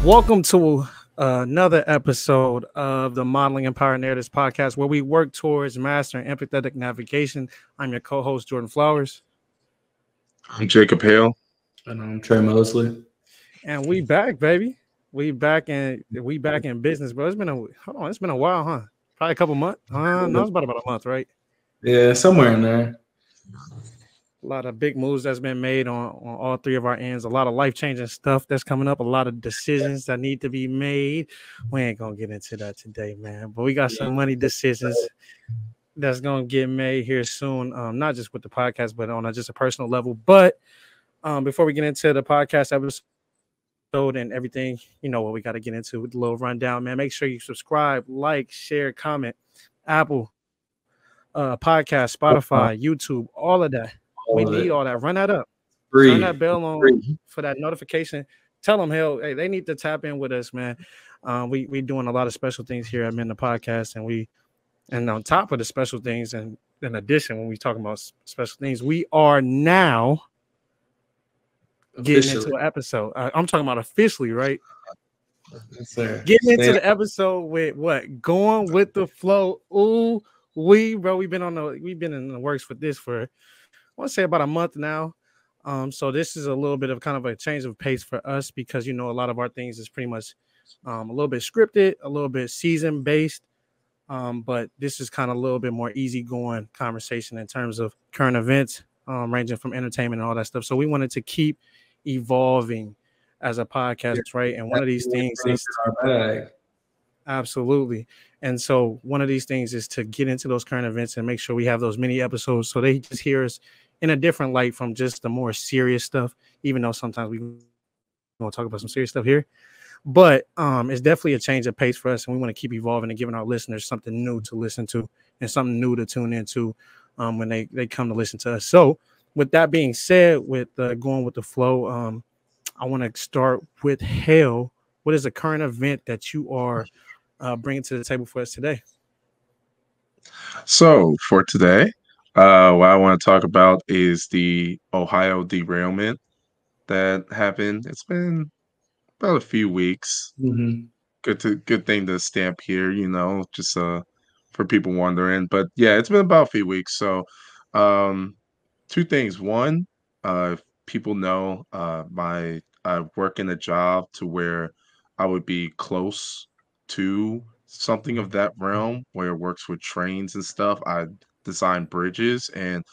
Welcome to another episode of the Modeling Empire Narratives podcast, where we work towards mastering empathetic navigation. I'm your co-host, Jordan Flowers. I'm Jacob Hale. And I'm Trey Mosley. And we back, baby. We back in business, bro. It's been a while, huh? Probably a couple months. No, it's about a month, right? Yeah, somewhere in there. A lot of big moves that's been made on all three of our ends. A lot of life-changing stuff that's coming up. A lot of decisions that need to be made. We ain't gonna get into that today, man. But we got some money decisions that's gonna get made here soon. Not just with the podcast, but on just a personal level. But before we get into the podcast episode and everything, you know what we got to get into with a little rundown, man. Make sure you subscribe, like, share, comment, Apple, podcast, Spotify, YouTube, all of that. We need all that. Run that up. Turn that bell on for that notification. Tell them, hell, hey, they need to tap in with us, man. We doing a lot of special things here at Men the Podcast, and on top of the special things, and in addition, when we talking about special things, we are now getting into an episode. I'm talking about officially, right? Yes, sir. Getting into the episode with what? Going with the flow. Ooh, we've been in the works for this for, I want to say, about a month now. So this is a little bit of kind of a change of pace for us because, you know, a lot of our things is pretty much a little bit scripted, a little bit season based. But this is kind of a little bit more easygoing conversation in terms of current events, ranging from entertainment and all that stuff. So we wanted to keep evolving as a podcast, right? And one of these things is absolutely. And so one of these things is to get into those current events and make sure we have those mini episodes so they just hear us in a different light from just the more serious stuff, even though sometimes we want to talk about some serious stuff here. But it's definitely a change of pace for us, and we want to keep evolving and giving our listeners something new to listen to and something new to tune into when they come to listen to us. So with that being said, with going with the flow, I want to start with Hale. What is a current event that you are bringing to the table for us today? So for today, what I want to talk about is the Ohio derailment that happened. It's been about a few weeks. Mm-hmm. Good thing to stamp here, you know, just for people wondering. But yeah, it's been about a few weeks. So two things. One, if people know, I work in a job to where I would be close to something of that realm where it works with trains and stuff. I design bridges, and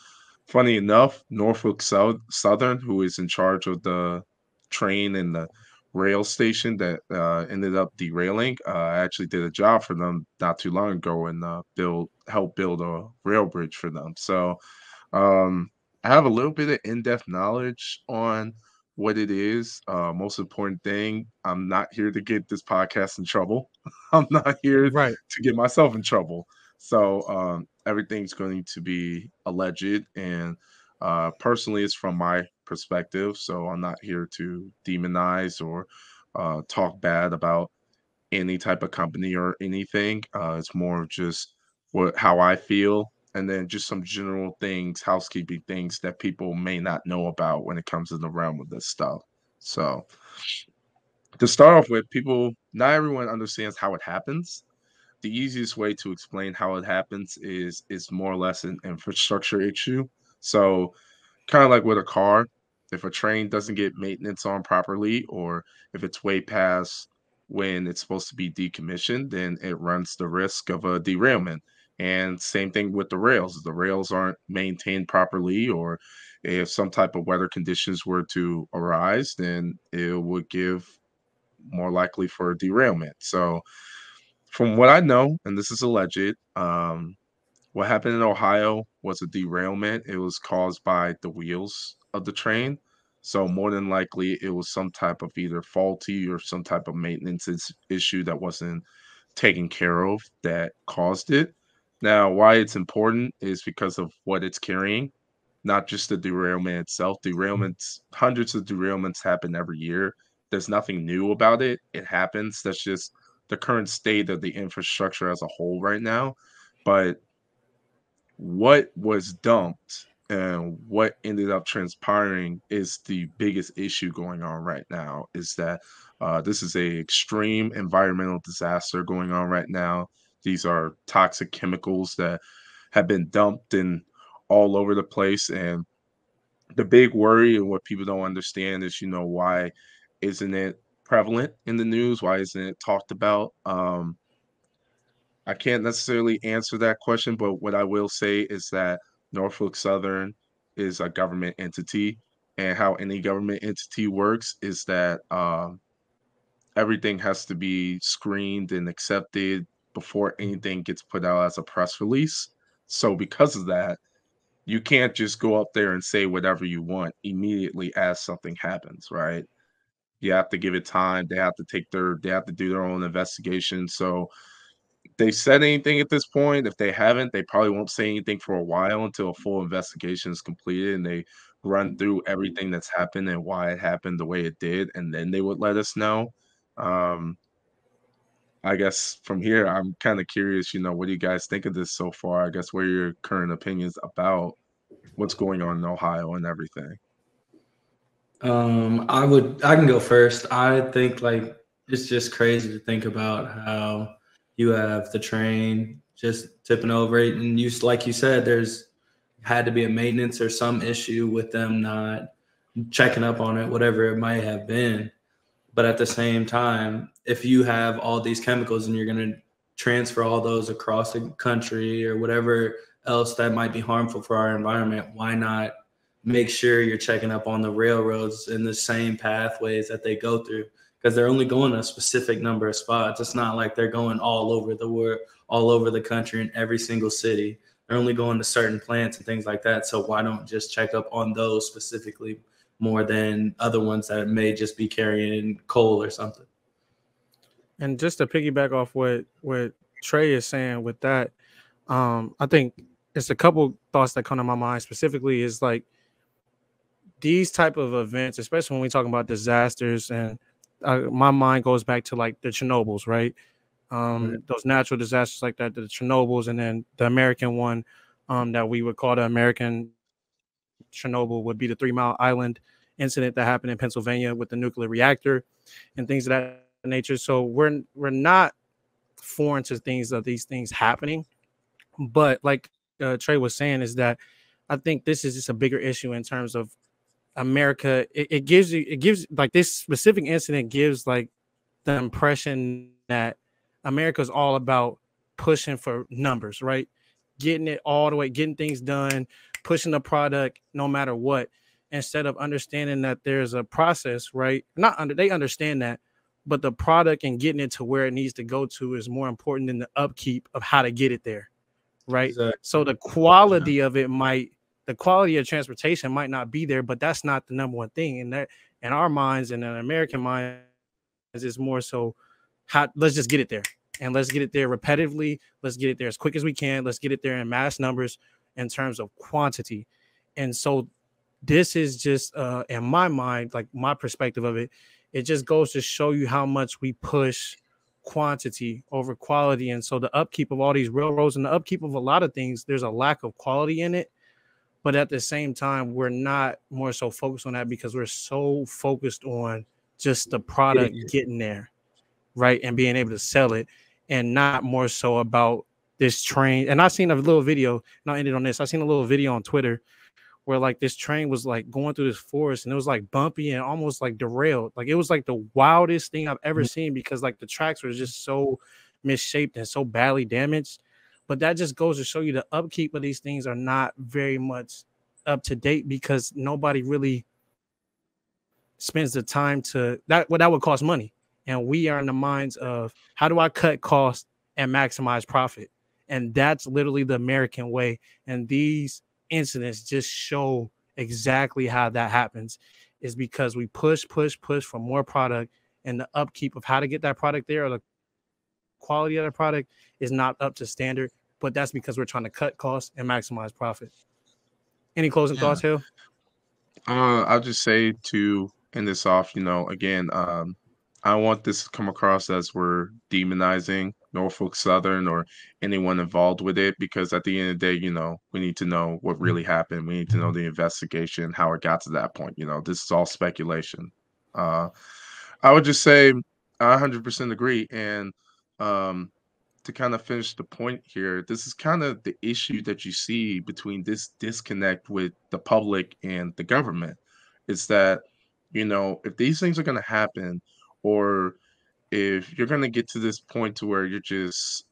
funny enough, Norfolk Southern, who is in charge of the train and the rail station that ended up derailing, I actually did a job for them not too long ago and help build a rail bridge for them. So I have a little bit of in-depth knowledge on what it is. Most important thing, I'm not here to get this podcast in trouble. I'm not here to get myself in trouble. So everything's going to be alleged, and personally, it's from my perspective. So I'm not here to demonize or talk bad about any type of company or anything. It's more of just how I feel, and then just some general things, housekeeping things that people may not know about when it comes in the realm of this stuff. So to start off with, not everyone understands how it happens. The easiest way to explain how it happens is it's more or less an infrastructure issue. So kind of like with a car, if a train doesn't get maintenance on properly, or if it's way past when it's supposed to be decommissioned, then it runs the risk of a derailment. And same thing with the rails. If the rails aren't maintained properly, or if some type of weather conditions were to arise, then it would give more likely for a derailment. So from what I know, and this is alleged, what happened in Ohio was a derailment. It was caused by the wheels of the train. So more than likely, it was some type of either faulty or some type of maintenance issue that wasn't taken care of that caused it. Now, why it's important is because of what it's carrying, not just the derailment itself. Hundreds of derailments happen every year. There's nothing new about it. It happens. That's just the current state of the infrastructure as a whole right now. But what was dumped and what ended up transpiring is the biggest issue going on right now. Is that this is a extreme environmental disaster going on right now. These are toxic chemicals that have been dumped in all over the place, and the big worry and what people don't understand is, why isn't it prevalent in the news? Why isn't it talked about? I can't necessarily answer that question, but what I will say is that Norfolk Southern is a government entity, and how any government entity works is that everything has to be screened and accepted before anything gets put out as a press release. So, because of that, you can't just go up there and say whatever you want immediately as something happens, right? You have to give it time. They have to do their own investigation. So they said anything at this point. If they haven't, they probably won't say anything for a while until a full investigation is completed and they run through everything that's happened and why it happened the way it did, and then they would let us know. Um, I guess from here, I'm kind of curious, what do you guys think of this so far? I guess what are your current opinions about what's going on in Ohio and everything? I can go first. I think like it's just crazy to think about how you have the train just tipping over it, and like you said, there's had to be a maintenance or some issue with them not checking up on it, whatever it might have been. But at the same time, if you have all these chemicals and you're going to transfer all those across the country or whatever else that might be harmful for our environment, why not make sure you're checking up on the railroads in the same pathways that they go through? Because they're only going a specific number of spots. It's not like they're going all over the world, all over the country in every single city. They're only going to certain plants and things like that. So why don't just check up on those specifically more than other ones that may just be carrying coal or something? And just to piggyback off what Trey is saying with that, I think it's a couple thoughts that come to my mind specifically is like these type of events, especially when we talk about disasters, and my mind goes back to like the Chernobyls, right? Those natural disasters like that, the Chernobyls, and then the American one that we would call the American Chernobyl would be the 3 Mile Island incident that happened in Pennsylvania with the nuclear reactor and things of that nature. So we're not foreign to these things happening, but like Trey was saying, is that I think this is just a bigger issue in terms of America. It gives like this specific incident gives like the impression that America is all about pushing for numbers, right? Getting it all the way, getting things done, pushing the product no matter what, instead of understanding that there's a process, right? They understand that, but the product and getting it to where it needs to go to is more important than the upkeep of how to get it there, right? Exactly. So the quality of it the quality of transportation might not be there, but that's not the number one thing. And that in our minds and in American minds is more so let's just get it there, and let's get it there repetitively. Let's get it there as quick as we can. Let's get it there in mass numbers in terms of quantity. And so this is just in my mind, like my perspective of it, it just goes to show you how much we push quantity over quality. And so the upkeep of all these railroads and the upkeep of a lot of things, there's a lack of quality in it. But at the same time, we're not more so focused on that because we're so focused on just the product getting there, right, and being able to sell it, and not more so about this train. And I seen a little video, and I'll end it on this. I seen a little video on Twitter where like this train was like going through this forest, and it was like bumpy and almost like derailed. Like it was like the wildest thing I've ever seen because like the tracks were just so misshaped and so badly damaged. But that just goes to show you the upkeep of these things are not very much up to date because nobody really spends the time to that. Well, that would cost money. And we are in the minds of how do I cut costs and maximize profit? And that's literally the American way. And these incidents just show exactly how that happens, is because we push for more product, and the upkeep of how to get that product there or the quality of the product is not up to standard. But that's because we're trying to cut costs and maximize profit. Any closing thoughts, Hill? I'll just say to end this off, again, I don't want this to come across as we're demonizing Norfolk Southern or anyone involved with it, because at the end of the day, we need to know what really happened. We need to know the investigation, how it got to that point. This is all speculation. Uh, I would just say I 100% agree. And to kind of finish the point here, this is kind of the issue that you see between this disconnect with the public and the government. It's that, if these things are going to happen, or if you're going to get to this point to where you're just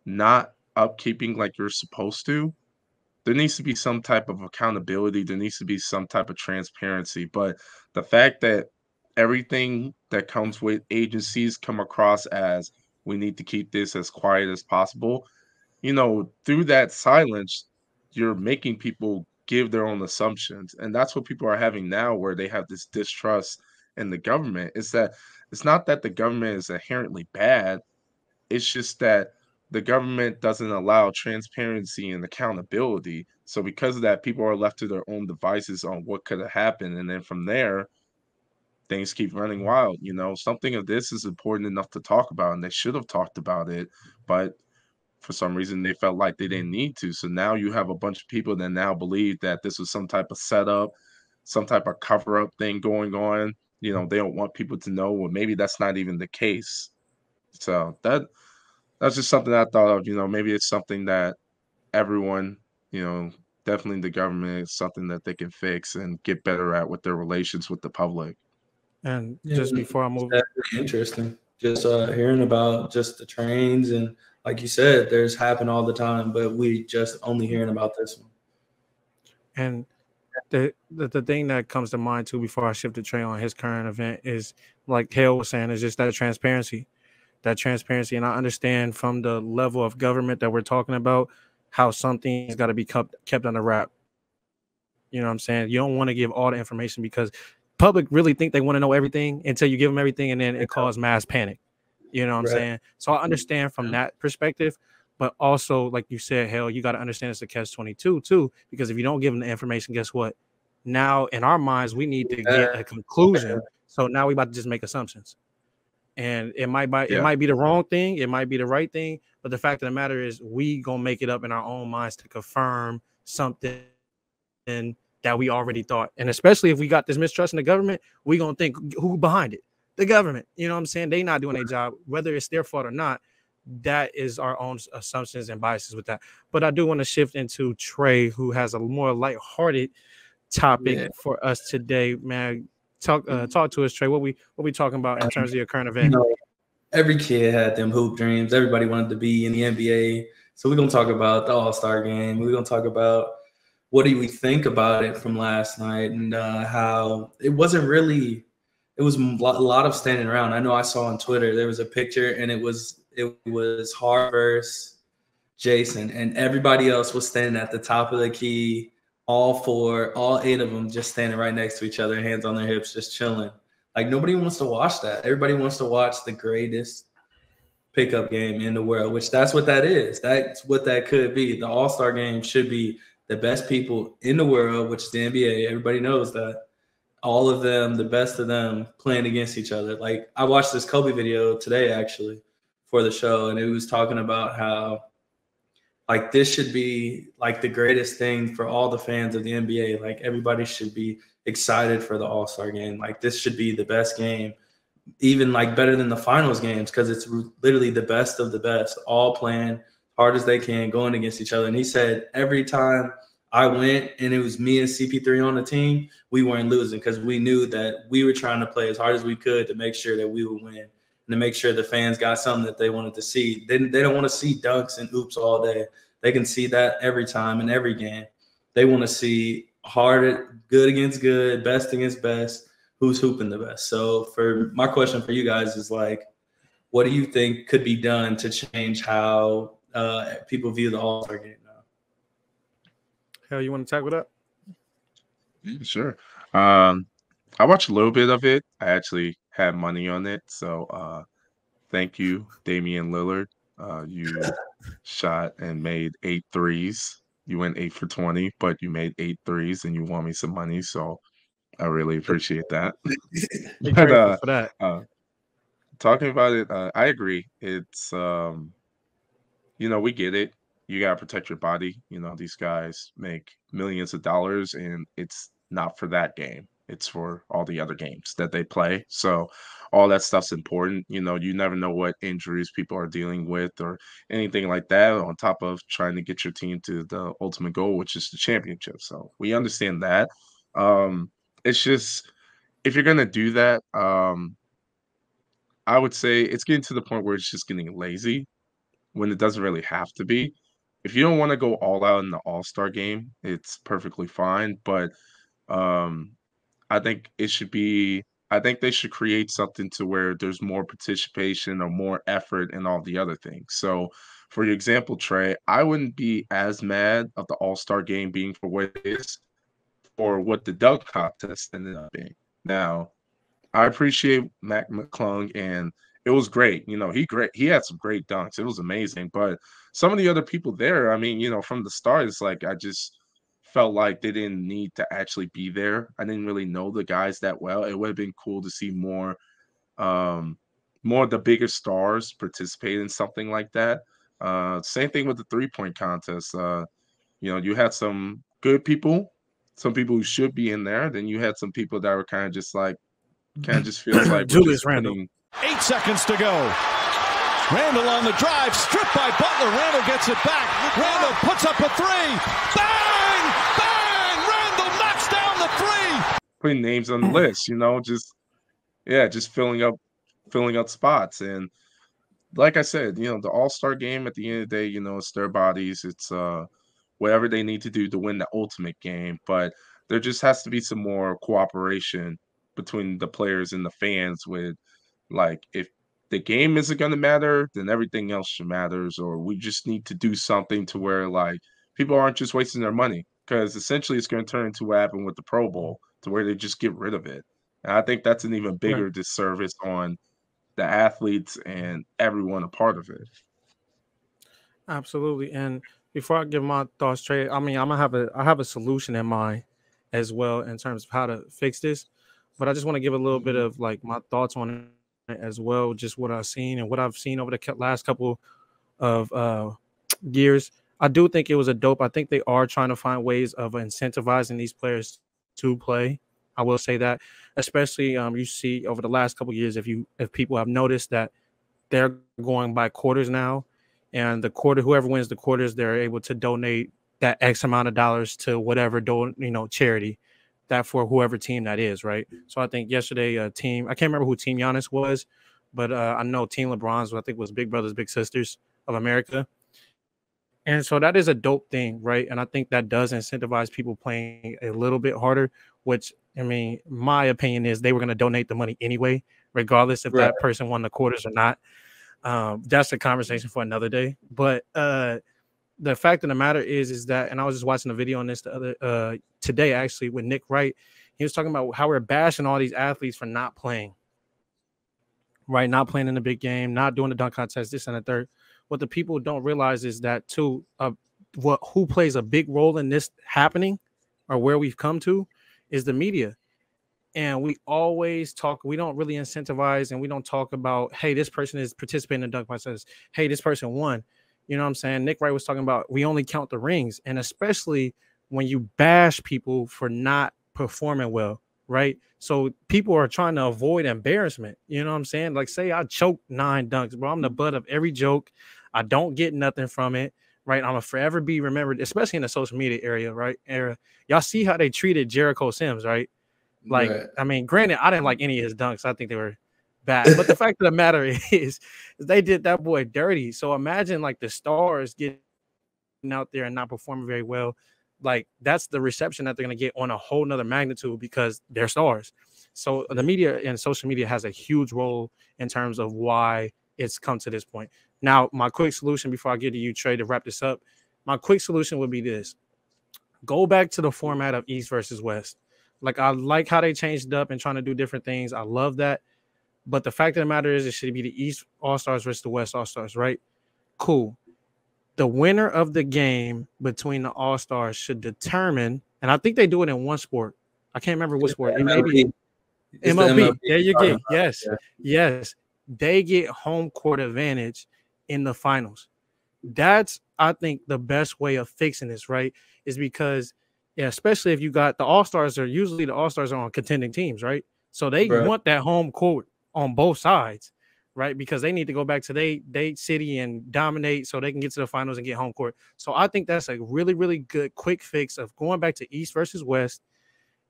not upkeeping like you're supposed to, there needs to be some type of accountability. There needs to be some type of transparency. But the fact that everything that comes with agencies come across as we need to keep this as quiet as possible, through that silence, you're making people give their own assumptions. And that's what people are having now, where they have this distrust in the government. Is that it's not that the government is inherently bad. It's just that the government doesn't allow transparency and accountability. So because of that, people are left to their own devices on what could have happened. And then from there, things keep running wild. Something of this is important enough to talk about, and they should have talked about it. But for some reason, they felt like they didn't need to. So now you have a bunch of people that now believe that this was some type of setup, some type of cover up thing going on. They don't want people to know, or maybe that's not even the case. So that's just something I thought of. Maybe it's something that everyone, definitely the government, is something that they can fix and get better at with their relations with the public. And just before I move, that's really interesting. Just hearing about just the trains, and like you said, there's happen all the time, but we just only hearing about this one. And the thing that comes to mind too before I shift the train on his current event is, like Hale was saying, is just that transparency. And I understand from the level of government that we're talking about how something's got to be kept under wrap. You know what I'm saying? You don't want to give all the information because public really think they want to know everything until you give them everything, and then it causes mass panic. You know what I'm saying? So I understand from that perspective, but also, like you said, Hell, you got to understand it's a catch-22 too, because if you don't give them the information, guess what? Now in our minds, we need to get a conclusion. So now we about to just make assumptions. And it might be the wrong thing, it might be the right thing, but the fact of the matter is we gonna make it up in our own minds to confirm something that we already thought. And especially if we got this mistrust in the government, we gonna think who behind it? The government. You know what I'm saying? They not doing their job, whether it's their fault or not. That is our own assumptions and biases with that. But I do want to shift into Trey, who has a more lighthearted topic for us today, man. Talk to us, Trey. What we talking about in terms of your current event? Every kid had them hoop dreams. Everybody wanted to be in the NBA. So we're gonna talk about the All-Star game. We're gonna talk about what do we think about it from last night, and how it wasn't really. It was a lot of standing around. I know I saw on Twitter there was a picture, and it was Hart versus Jason, and everybody else was standing at the top of the key. All 8 of them just standing right next to each other, hands on their hips, just chilling. Like, nobody wants to watch that. Everybody wants to watch the greatest pickup game in the world, which that's what that is. That's what that could be. The All-Star game should be the best people in the world, which is the NBA. Everybody knows that. All of them, the best of them, playing against each other. Like, I watched this Kobe video today, actually, for the show, and it was talking about how, like, this should be like the greatest thing for all the fans of the NBA. Like, everybody should be excited for the All-Star game. Like, this should be the best game, even like better than the finals games, because it's literally the best of the best, all playing hard as they can, going against each other. And he said every time I went and it was me and CP3 on the team, we weren't losing because we knew that we were trying to play as hard as we could to make sure that we would win and to make sure the fans got something that they wanted to see. They don't want to see dunks and oops all day. They can see that every time in every game. They want to see hard, good against good, best against best, who's hooping the best. So for my question for you guys is, like, what do you think could be done to change how people view the All-Star game now? Hell, you want to tackle that? Yeah, sure. I watched a little bit of it. I actually had money on it. So thank you, Damian Lillard. You shot and made 8 threes. You went 8 for 20, but you made 8 threes and you won me some money. So I really appreciate that. But for that. talking about it, I agree. It's we get it. You gotta protect your body. These guys make millions of dollars, and it's not for that game. It's for all the other games that they play. So all that stuff's important. You never know what injuries people are dealing with or anything like that, on top of trying to get your team to the ultimate goal, which is the championship. So we understand that. It's just, if you're gonna do that, I would say it's getting to the point where it's just getting lazy when it doesn't really have to be. If you don't want to go all out in the All-Star game, it's perfectly fine. But um, I think it should be. I think they should create something to where there's more participation or more effort and all the other things. So, for your example, Trey, I wouldn't be as mad of the All-Star game being for what it is, or what the dunk contest ended up being. Now, I appreciate Mac McClung, and it was great. He had some great dunks. It was amazing. But some of the other people there, I mean, from the start, it's like I just felt like they didn't need to actually be there. I didn't really know the guys that well. It would have been cool to see more of the bigger stars participate in something like that. Same thing with the 3-point contest. You had some good people, some people who should be in there. Then you had some people that were kind of just feels like we're Julius just Randle. 8 seconds to go. Randle on the drive, stripped by Butler. Randle gets it back. Randle puts up a three. Bang! Bang! Randle knocks down the three. Putting names on the list, just filling up spots. And like I said, the All-Star game at the end of the day, it's their bodies. It's whatever they need to do to win the ultimate game. But there just has to be some more cooperation between the players and the fans with, like, if the game isn't going to matter, then everything else matters, or we just need to do something to where, like, people aren't just wasting their money, because essentially it's going to turn into what happened with the Pro Bowl, to where they just get rid of it. And I think that's an even bigger disservice on the athletes and everyone a part of it. Absolutely. And before I give my thoughts, Trey, I mean, I have a solution in mind as well in terms of how to fix this. But I just want to give a little bit of like my thoughts on it as well, just what I've seen and what I've seen over the last couple of years. I do think it was a dope. I think they are trying to find ways of incentivizing these players to play. I will say that, especially you see over the last couple of years, if people have noticed that they're going by quarters now, and whoever wins the quarters, they're able to donate that X amount of dollars to whatever charity that for whoever team that is, right? So I think yesterday a team, I can't remember who Team Giannis was, but I know Team LeBron's, I think was Big Brothers Big Sisters of America. And so that is a dope thing, right? And I think that does incentivize people playing a little bit harder, which, I mean, my opinion is they were going to donate the money anyway, regardless if that person won the quarters or not. That's a conversation for another day. But the fact of the matter is that, and I was just watching a video on this today, actually, with Nick Wright. He was talking about how we're bashing all these athletes for not playing, right? Not playing in the big game, not doing the dunk contest, this and the third. What the people don't realize is that, too, who plays a big role in this happening, or where we've come to, is the media. And we always talk, we don't really incentivize, and we don't talk about, hey, this person is participating in the dunk contest. Hey, this person won. You know what I'm saying? Nick Wright was talking about we only count the rings, and especially when you bash people for not performing well, right? So people are trying to avoid embarrassment. You know what I'm saying? Like, say I choke 9 dunks, bro. I'm the butt of every joke. I don't get nothing from it, right? I'm gonna forever be remembered, especially in the social media area. Y'all see how they treated Jericho Sims, right? Like, I mean, granted, I didn't like any of his dunks. I think they were bad. But the fact of the matter is they did that boy dirty. So imagine like the stars getting out there and not performing very well. Like, that's the reception that they're going to get on a whole nother magnitude, because they're stars. So the media and social media has a huge role in terms of why it's come to this point. Now, my quick solution before I get to you, Trey, to wrap this up, my quick solution would be this. Go back to the format of East versus West. Like, I like how they changed it up and trying to do different things. I love that. But the fact of the matter is, it should be the East All-Stars versus the West All-Stars, right? Cool. The winner of the game between the All-Stars should determine, and I think they do it in one sport. I can't remember which sport. It may be MLB. There you go. Yes. Yes. They get home court advantage in the finals. that's, I think, the best way of fixing this, right? Is because, yeah, especially if you got the All-Stars are on contending teams, right? So they Bro. want that home court on both sides, right? Because they need to go back to they city and dominate so they can get to the finals and get home court. So I think that's a really, really good quick fix of going back to East versus West,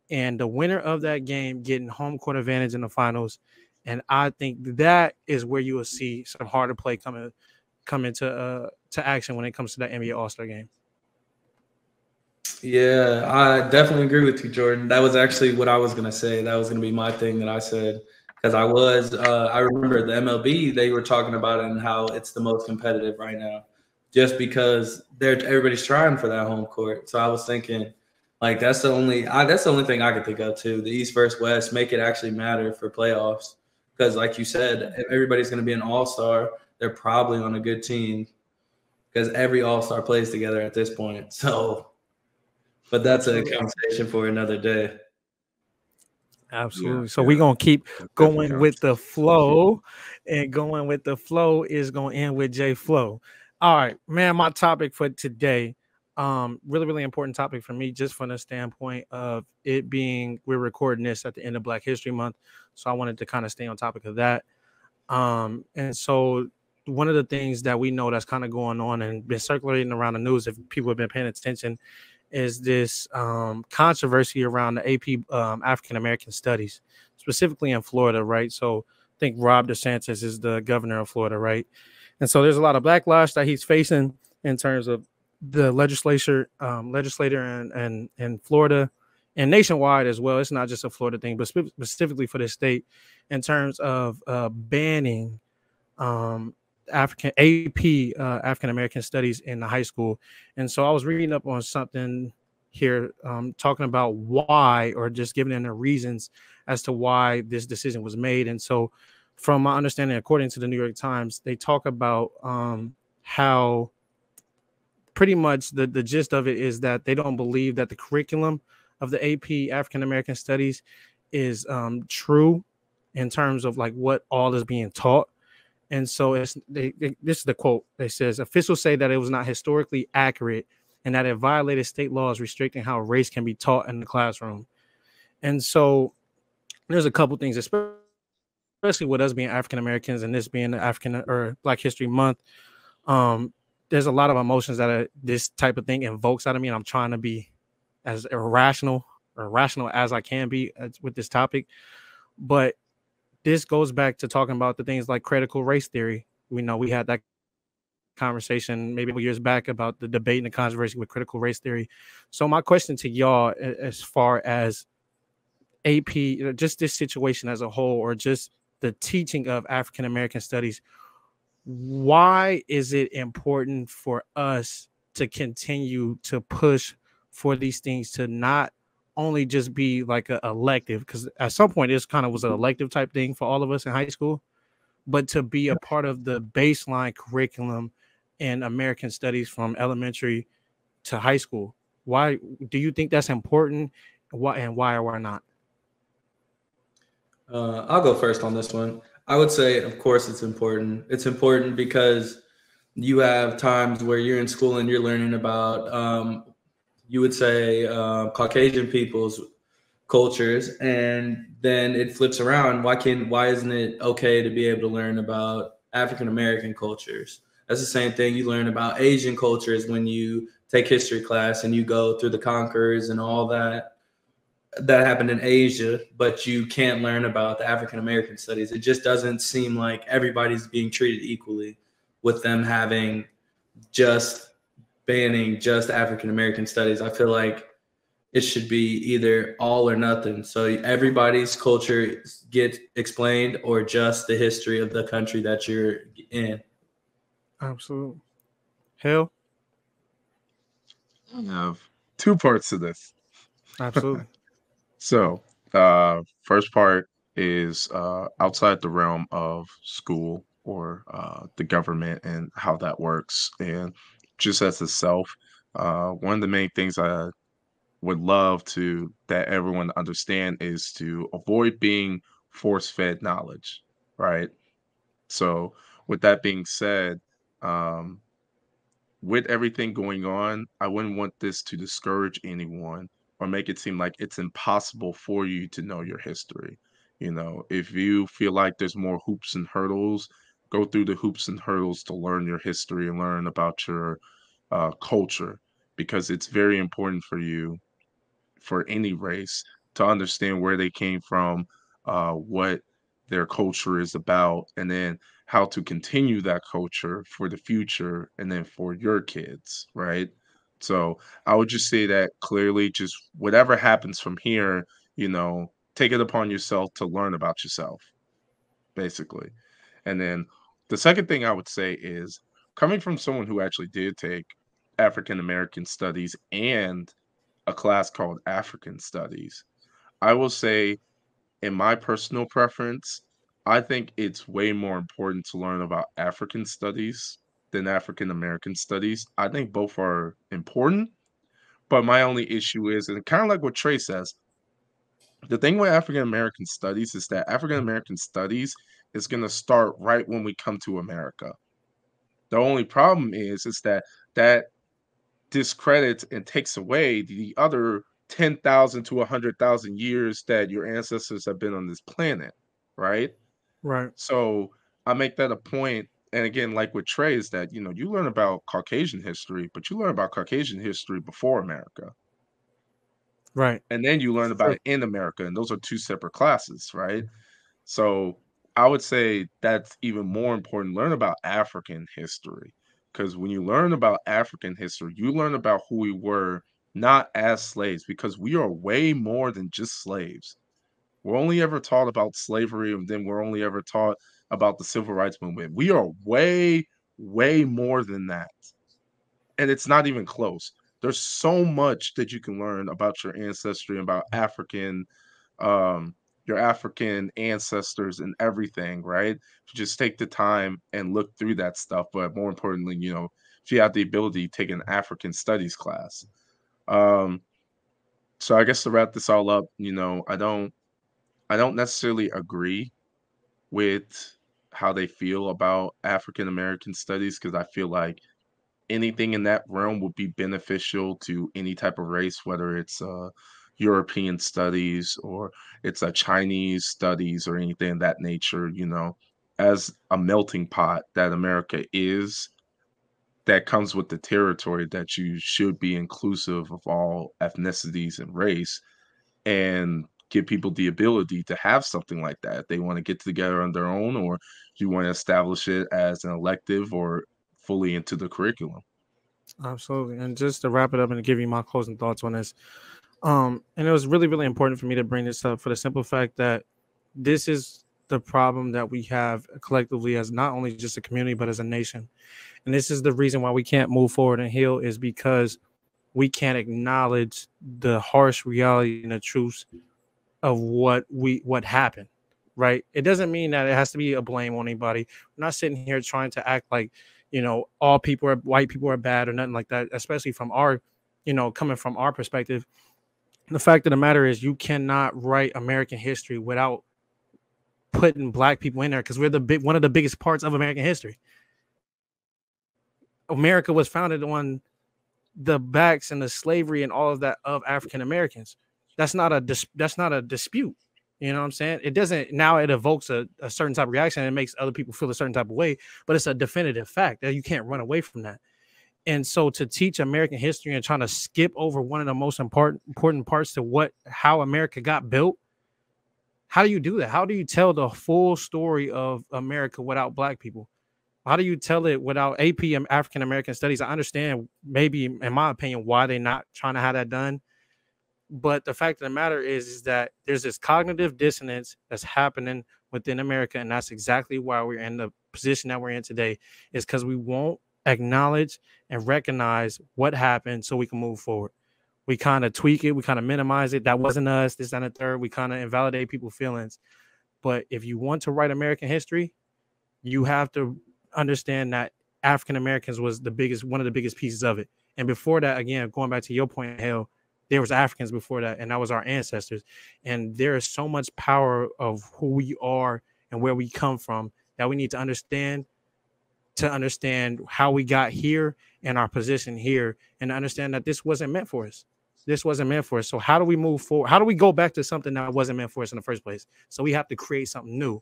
and the winner of that game getting home court advantage in the finals. And I think that is where you will see some harder play come into to action when it comes to that NBA All-Star game. Yeah, I definitely agree with you, Jordan. That was actually what I was gonna say. That was gonna be my thing that I said, because I remember the MLB, they were talking about it and how it's the most competitive right now, just because everybody's trying for that home court. So I was thinking, like, that's the only thing I could think of too. The East versus West, make it actually matter for playoffs, because like you said, if everybody's gonna be an All-Star, they're probably on a good team, because every All-Star plays together at this point. So. But that's a conversation for another day. Absolutely. So we're going to keep going with the flow, and going with the flow is going to end with J Flow. All right, man, my topic for today, really, really important topic for me, just from the standpoint of it being, we're recording this at the end of Black History Month. So I wanted to kind of stay on topic of that. And so one of the things that we know that's kind of going on and been circulating around the news, if people have been paying attention, is this controversy around the AP African American Studies, specifically in Florida, right? So I think Rob DeSantis is the governor of Florida, right? And so there's a lot of backlash that he's facing in terms of the legislator in Florida and nationwide as well. It's not just a Florida thing, but specifically for this state, in terms of banning African American Studies in the high school. And so I was reading up on something here, talking about why, or just giving them the reasons as to why this decision was made. And so, from my understanding, according to the New York Times, they talk about how pretty much the gist of it is that they don't believe that the curriculum of the AP African American Studies is true in terms of like what all is being taught. And so this is the quote. It says, officials say that it was not historically accurate and that it violated state laws restricting how race can be taught in the classroom. And so there's a couple things, especially with us being African Americans and this being the African or Black History Month. There's a lot of emotions that this type of thing invokes out of me, and I'm trying to be as rational as I can be with this topic. But this goes back to talking about the things like critical race theory. We know we had that conversation maybe years back about the debate and the controversy with critical race theory. So my question to y'all, as far as AP, just this situation as a whole, or just the teaching of African American Studies, why is it important for us to continue to push for these things to not only just be like an elective, because at some point this kind of was an elective type thing for all of us in high school, but to be a part of the baseline curriculum in American Studies from elementary to high school? Why do you think that's important? Why or why not? I'll go first on this one. I would say, of course, it's important. It's important because you have times where you're in school and you're learning about, you would say, Caucasian people's cultures, and then it flips around. Why isn't it okay to be able to learn about African American cultures? That's the same thing you learn about Asian cultures when you take history class and you go through the conquerors and all that happened in Asia, but you can't learn about the African American studies. It just doesn't seem like everybody's being treated equally, with them having just banning just African American studies. I feel like it should be either all or nothing. So everybody's culture gets explained, or just the history of the country that you're in. Absolutely. Hell, I have two parts to this. absolutely. So, first part is outside the realm of school or the government and how that works. And just as itself, one of the main things I would love to that everyone understand is to avoid being force-fed knowledge, right? So, with that being said, um, with everything going on, I wouldn't want this to discourage anyone or make it seem like it's impossible for you to know your history. You know, if you feel like there's more hoops and hurdles, go through the hoops and hurdles to learn your history and learn about your culture, because it's very important for you, for any race, to understand where they came from, what their culture is about, and then how to continue that culture for the future and then for your kids, right? So I would just say that clearly, just whatever happens from here, take it upon yourself to learn about yourself, basically. And then the second thing I would say is, coming from someone who actually did take African American studies and a class called African Studies, I will say, in my personal preference, I think it's way more important to learn about African studies than African American studies. I think both are important, but my only issue is, and kind of like what Trey says, the thing with African American studies is that African American studies is going to start right when we come to America. The only problem is that discredits and takes away the other 10,000 to 100,000 years that your ancestors have been on this planet, right? Right. So I make that a point. And again, like with Trey, is that, you learn about Caucasian history, but you learn about Caucasian history before America. Right. And then you learn about it in America. And those are two separate classes, right? So I would say that's even more important. Learn about African history. Because when you learn about African history, you learn about who we were, not as slaves, because we are way more than just slaves. We're only ever taught about slavery, and then we're only ever taught about the civil rights movement. We are way, way more than that. And it's not even close. There's so much that you can learn about your ancestry, about um, your African ancestors and everything, right? To just take the time and look through that stuff. But more importantly, if you have the ability, take an African studies class. So I guess to wrap this all up, I don't necessarily agree with how they feel about African American studies, because I feel like anything in that realm would be beneficial to any type of race, whether it's European studies or it's a Chinese studies or anything of that nature, as a melting pot that America is, that comes with the territory, that you should be inclusive of all ethnicities and race, and give people the ability to have something like that. If they want to get together on their own, or you want to establish it as an elective or fully into the curriculum. Absolutely. And just to wrap it up and give you my closing thoughts on this, and it was really, really important for me to bring this up for the simple fact that this is the problem that we have collectively as not only just a community, but as a nation. And this is the reason why we can't move forward and heal, is because we can't acknowledge the harsh reality and the truth of what happened, right? It doesn't mean that it has to be a blame on anybody. We're not sitting here trying to act like, all white people are bad or nothing like that, especially from our, coming from our perspective. The fact of the matter is, you cannot write American history without putting black people in there, because we're one of the biggest parts of American history. America was founded on the backs and the slavery and all of that of African Americans. That's not a dispute. You know what I'm saying? It doesn't, now it evokes a certain type of reaction and it makes other people feel a certain type of way, but it's a definitive fact that you can't run away from that. And so to teach American history and trying to skip over one of the most important parts to how America got built, how do you do that? How do you tell the full story of America without black people? How do you tell it without AP African American studies? I understand, maybe in my opinion, why they're not trying to have that done. But the fact of the matter is that there's this cognitive dissonance that's happening within America. And that's exactly why we're in the position that we're in today, is because we won't acknowledge and recognize what happened so we can move forward. We kind of tweak it. We kind of minimize it. That wasn't us. This, that, and the third. We kind of invalidate people's feelings. But if you want to write American history, you have to understand that African Americans was one of the biggest pieces of it. And before that, again, going back to your point, Hale, there was Africans before that, and that was our ancestors. And there is so much power of who we are and where we come from that we need to understand to understand how we got here and our position here, and understand that this wasn't meant for us. This wasn't meant for us. So how do we move forward? How do we go back to something that wasn't meant for us in the first place? So we have to create something new.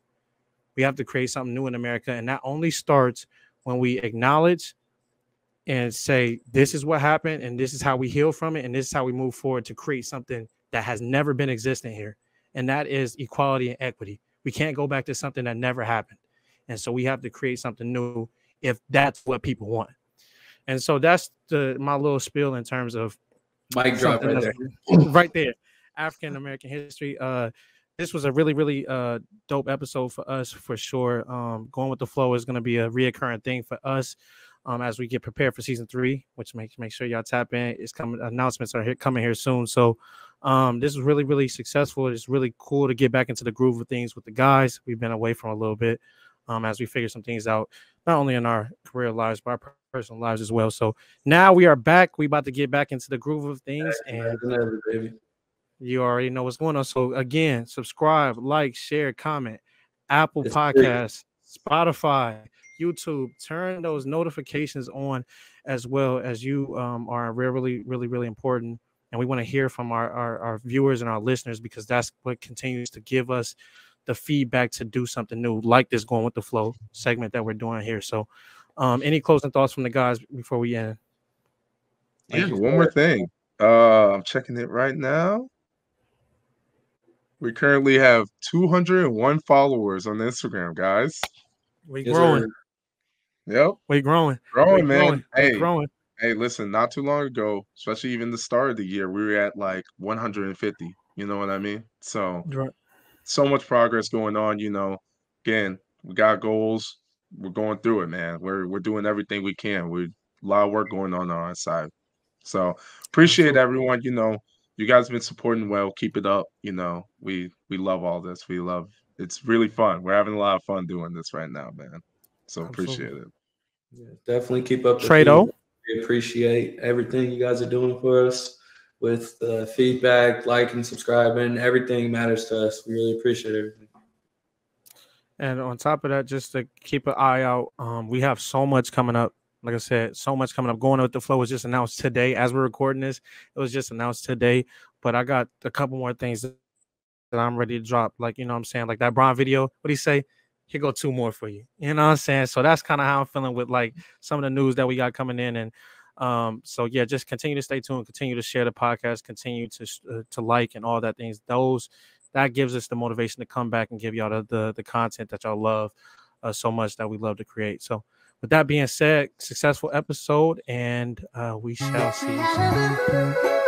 We have to create something new in America. And that only starts when we acknowledge and say, this is what happened, and this is how we heal from it, and this is how we move forward to create something that has never been existing here. And that is equality and equity. We can't go back to something that never happened. And so we have to create something new if that's what people want. And so that's my little spiel in terms of mic drop right there. Right there. African American history. This was a really, really dope episode for us, for sure. Going with the flow is going to be a reoccurring thing for us as we get prepared for season 3, which make sure y'all tap in. It's coming. Announcements are coming here soon. So this is really, really successful. It's really cool to get back into the groove of things with the guys. We've been away from a little bit as we figure some things out, not only in our career lives, but our personal lives as well. So now we are back. We about to get back into the groove of things. And baby. You already know what's going on. So again, subscribe, like, share, comment, Apple Podcasts, Spotify, YouTube. Turn those notifications on, as well as you are really, really, really important. And we want to hear from our viewers and our listeners, because that's what continues to give us the feedback to do something new, like this Going with the Flow segment that we're doing here. So any closing thoughts from the guys before we end? Yeah, one more thing. I'm checking it right now. We currently have 201 followers on Instagram, guys. We growing. Yep. We growing. Growing, man. Growing. Hey, listen, not too long ago, especially even the start of the year, we were at like 150. You know what I mean? So, so much progress going on. You know, again, we got goals. We're going through it, man. We're doing everything we can. A lot of work going on our side. So appreciate everyone. You know, you guys have been supporting well. Keep it up. You know, we love all this. It's really fun. We're having a lot of fun doing this right now, man. So appreciate it. Yeah, definitely keep up the Trado. We appreciate everything you guys are doing for us with the feedback, liking, subscribing. Everything matters to us. We really appreciate everything. And on top of that, just to keep an eye out, we have so much coming up. Like I said, so much coming up. Going with the Flow was just announced today. As we're recording this, it was just announced today. But I got a couple more things that I'm ready to drop. Like, you know what I'm saying? Like that Bron video. What'd he say? Here go 2 more for you. You know what I'm saying? So that's kind of how I'm feeling with like some of the news that we got coming in. And so, yeah, just continue to stay tuned. Continue to share the podcast. Continue to like and all that things. That gives us the motivation to come back and give y'all the content that y'all love so much, that we love to create. So with that being said, successful episode, and we shall see you soon.